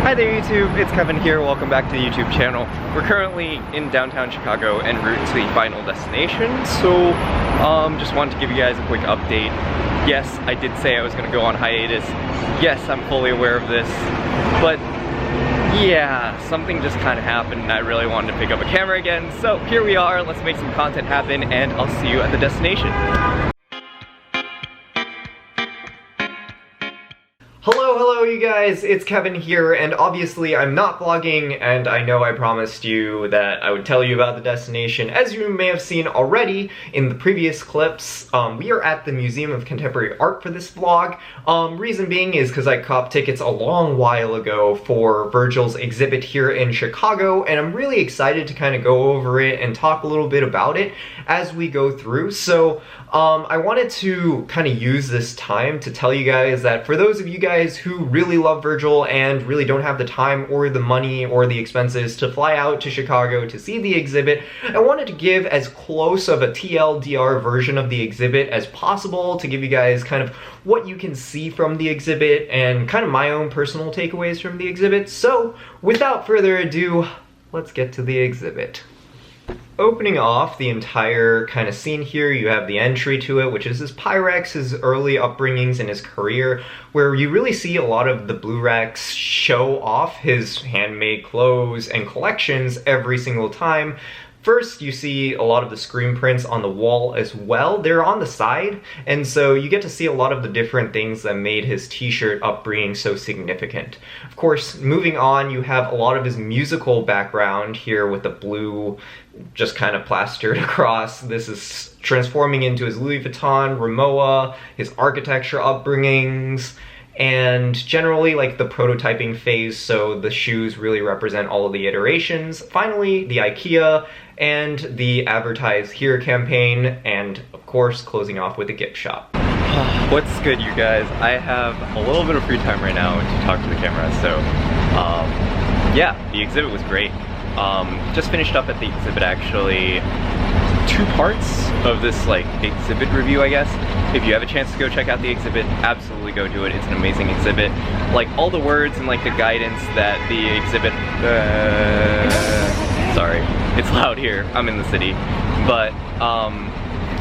Hi there YouTube, it's Kevin here, welcome back to the YouTube channel. We're currently in downtown Chicago en route to the final destination, so just wanted to give you guys a quick update. Yes, I did say I was going to go on hiatus. Yes, I'm fully aware of this, but yeah, something just kind of happened and I really wanted to pick up a camera again. So here we are, let's make some content happen and I'll see you at the destination. Hello you guys, it's Kevin here, and obviously I'm not vlogging, and I know I promised you that I would tell you about the destination. As you may have seen already in the previous clips, we are at the Museum of Contemporary Art for this vlog. Reason being is because I copped tickets a long while ago for Virgil's exhibit here in Chicago, and I'm really excited to kind of go over it and talk a little bit about it as we go through. So I wanted to kind of use this time to tell you guys that for those of you guys who really love Virgil and really don't have the time or the money or the expenses to fly out to Chicago to see the exhibit, I wanted to give as close of a TLDR version of the exhibit as possible to give you guys kind of what you can see from the exhibit and kind of my own personal takeaways from the exhibit. So without further ado, let's get to the exhibit. Opening off the entire kind of scene here, you have the entry to it, which is his Pyrex, his early upbringings in his career, where you really see a lot of the Blue Rex show off his handmade clothes and collections every single time. First, you see a lot of the screen prints on the wall as well. They're on the side, and so you get to see a lot of the different things that made his t-shirt upbringing so significant. Of course, moving on, you have a lot of his musical background here with the blue just kind of plastered across. This is transforming into his Louis Vuitton, Rimowa, his architecture upbringings, and generally like the prototyping phase, so the shoes really represent all of the iterations. Finally, the IKEA and the Advertise Here campaign, and of course closing off with the gift shop. What's good, you guys? I have a little bit of free time right now to talk to the camera, so yeah, the exhibit was great. Just finished up at the exhibit actually. Two parts of this like exhibit review, I guess. If you have a chance to go check out the exhibit, absolutely go do it. It's an amazing exhibit. Like all the words and like the guidance that the exhibit sorry, it's loud here, I'm in the city, but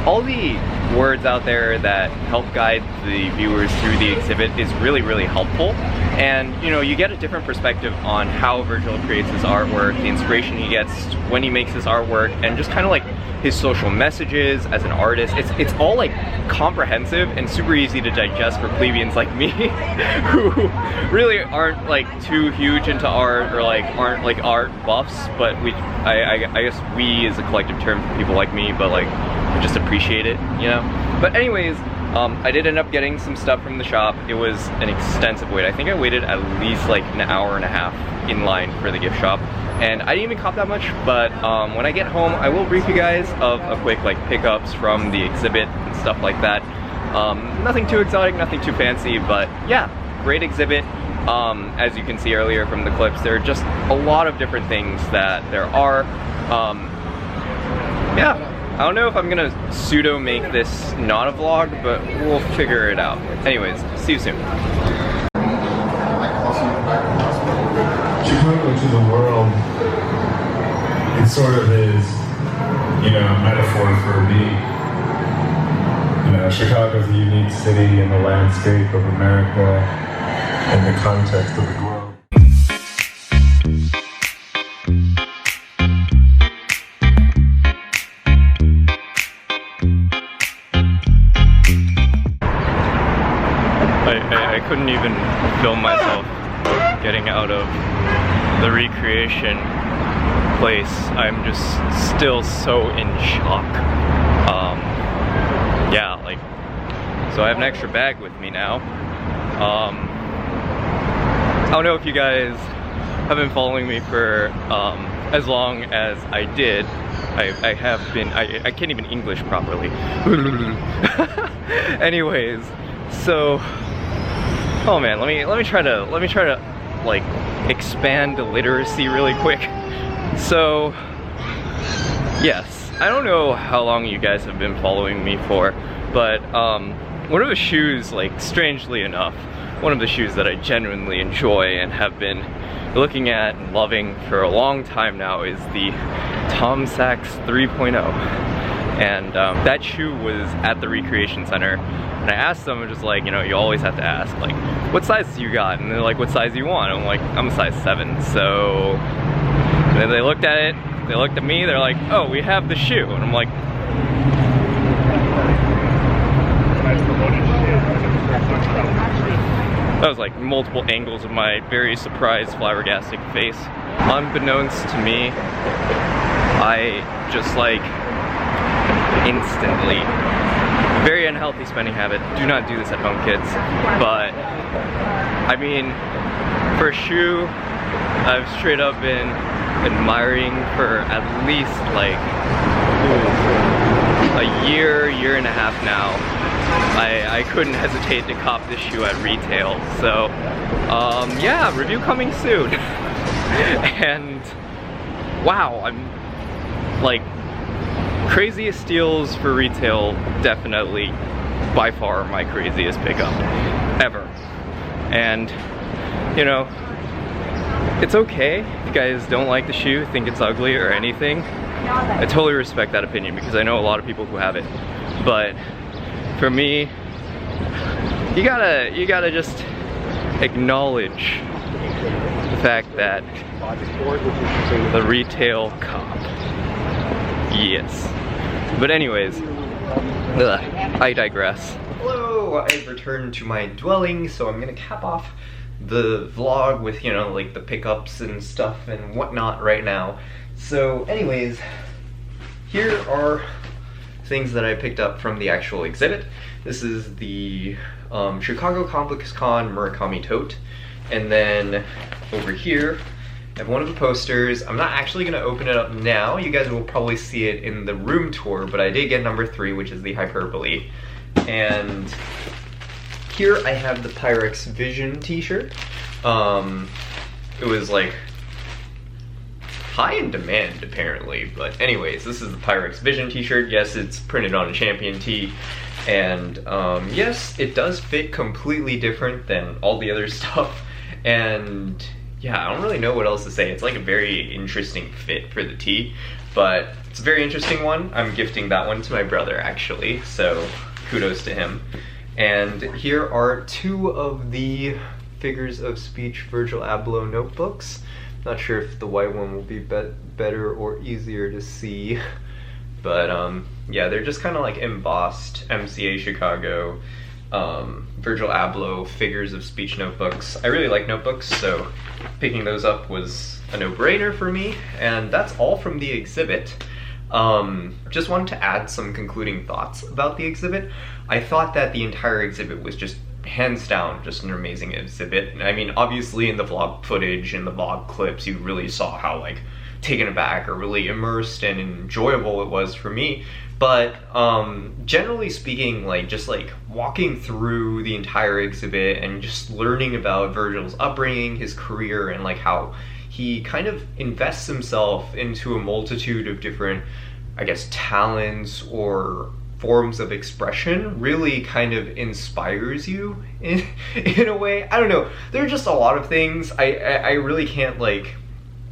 all the words out there that help guide the viewers through the exhibit is really, really helpful. And you know, you get a different perspective on how Virgil creates his artwork, the inspiration he gets when he makes his artwork, and just kind of like his social messages as an artist. It's all like comprehensive and super easy to digest for plebeians like me who really aren't like too huge into art or like aren't like art buffs, but I guess we is a collective term for people like me, but like we just appreciate it, you know? But anyways, I did end up getting some stuff from the shop. It was an extensive wait. I think I waited at least like an hour and a half in line for the gift shop, and I didn't even cop that much, but when I get home I will brief you guys of a quick like pickups from the exhibit and stuff like that. Nothing too exotic, nothing too fancy, but yeah, great exhibit. As you can see earlier from the clips, there are just a lot of different things that there are. Yeah, I don't know if I'm gonna pseudo make this not a vlog, but we'll figure it out. Anyways, see you soon. Chicago to the world, it sort of is, you know, a metaphor for me. You know, Chicago's a unique city in the landscape of America and the context of the globe. I couldn't even film myself getting out of the ReCreation place. I'm just still so in shock. Yeah, like, so I have an extra bag with me now. I don't know if you guys have been following me for as long as I did. I have been, I can't even English properly. Anyways, so, oh man, let me try to like expand the literacy really quick. So yes, I don't know how long you guys have been following me for, but one of the shoes, like strangely enough, one of the shoes that I genuinely enjoy and have been looking at and loving for a long time now is the Tom Sachs 3.0. And that shoe was at the ReCreation Center, and I asked them, just like, you know, you always have to ask, like, what size you got? And they're like, what size do you want? I'm like, I'm a size 7. So and then they looked at it, they looked at me, they're like, oh, we have the shoe. And I'm like, that was like multiple angles of my very surprised, flabbergasted face. Unbeknownst to me, I just like instantly, very unhealthy spending habit. Do not do this at home, kids. But I mean, for a shoe I've straight up been admiring for at least like a year and a half now. I couldn't hesitate to cop this shoe at retail. So yeah, review coming soon. And wow, I'm like, craziest steals for retail, definitely by far my craziest pickup ever. And you know, it's okay if you guys don't like the shoe, think it's ugly or anything. I totally respect that opinion because I know a lot of people who have it. But for me, you gotta just acknowledge the fact that the retail cop. Yes. But anyways, I digress. Hello, I've returned to my dwelling, so I'm gonna cap off the vlog with, you know, like the pickups and stuff and whatnot right now. So anyways, here are things that I picked up from the actual exhibit. This is the Chicago Complex Con Murakami tote. And then over here, I have one of the posters. I'm not actually going to open it up now. You guys will probably see it in the room tour, but I did get number 3, which is the Hyperbole. And here I have the Pyrex Vision t-shirt. It was like high in demand apparently, but anyways, this is the Pyrex Vision t-shirt. Yes, it's printed on a Champion tee, and yes, it does fit completely different than all the other stuff. And yeah, I don't really know what else to say. It's like a very interesting fit for the tee, but it's a very interesting one. I'm gifting that one to my brother actually, so kudos to him. And here are 2 of the figures of speech Virgil Abloh notebooks. Not sure if the white one will be better or easier to see, but yeah, they're just kind of like embossed MCA Chicago Virgil Abloh figures of speech notebooks. I really like notebooks, so picking those up was a no-brainer for me. And that's all from the exhibit. Just wanted to add some concluding thoughts about the exhibit. I thought that the entire exhibit was just hands down just an amazing exhibit. I mean, obviously in the vlog footage and the vlog clips you really saw how like taken aback or really immersed and enjoyable it was for me. But generally speaking, like just like walking through the entire exhibit and just learning about Virgil's upbringing, his career, and like how he kind of invests himself into a multitude of different, I guess, talents or forms of expression really kind of inspires you in a way. I don't know. There are just a lot of things. I really can't like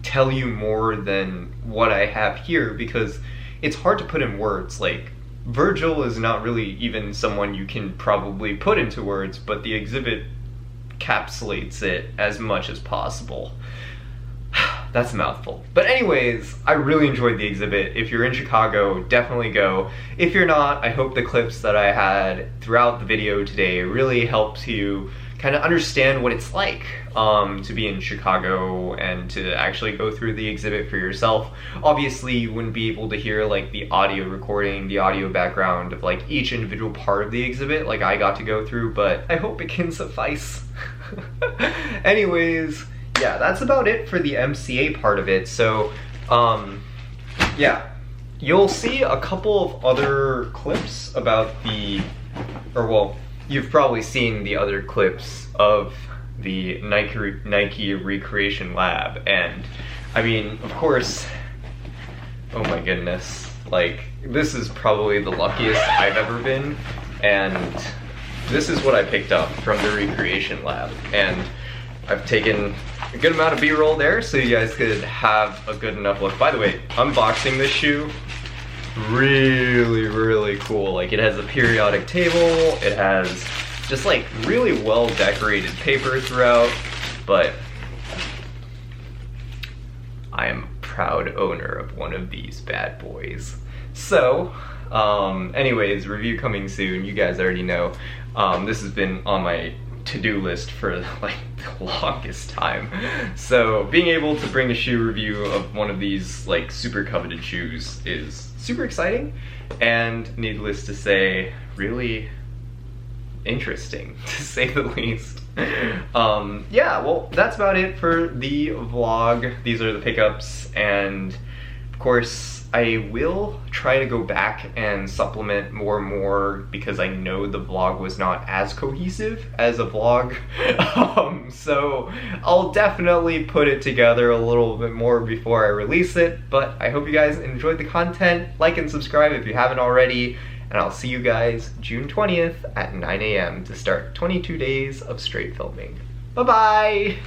tell you more than what I have here because it's hard to put in words. Like, Virgil is not really even someone you can probably put into words, but the exhibit encapsulates it as much as possible. That's a mouthful. But anyways, I really enjoyed the exhibit. If you're in Chicago, definitely go. If you're not, I hope the clips that I had throughout the video today really helps you kind of understand what it's like to be in Chicago and to actually go through the exhibit for yourself. Obviously, you wouldn't be able to hear like the audio recording, the audio background of like each individual part of the exhibit like I got to go through, but I hope it can suffice. Anyways, yeah, that's about it for the MCA part of it. So, yeah, you'll see a couple of other clips about the, or well, you've probably seen the other clips of the Nike ReCreation Lab, and I mean, of course, oh my goodness, like, this is probably the luckiest I've ever been, and this is what I picked up from the ReCreation lab, and I've taken a good amount of B-roll there so you guys could have a good enough look. By the way, unboxing this shoe, really, really cool. Like, it has a periodic table, it has just like really well decorated paper throughout, but I am a proud owner of one of these bad boys. So, anyways, review coming soon. You guys already know. This has been on my to-do list for like the longest time. So being able to bring a shoe review of one of these like super coveted shoes is super exciting, and needless to say, really interesting to say the least. Yeah, well, that's about it for the vlog. These are the pickups, and of course I will try to go back and supplement more and more because I know the vlog was not as cohesive as a vlog. So I'll definitely put it together a little bit more before I release it, but I hope you guys enjoyed the content. Like and subscribe if you haven't already, and I'll see you guys June 20th at 9 a.m. to start 22 days of straight filming. Bye-bye!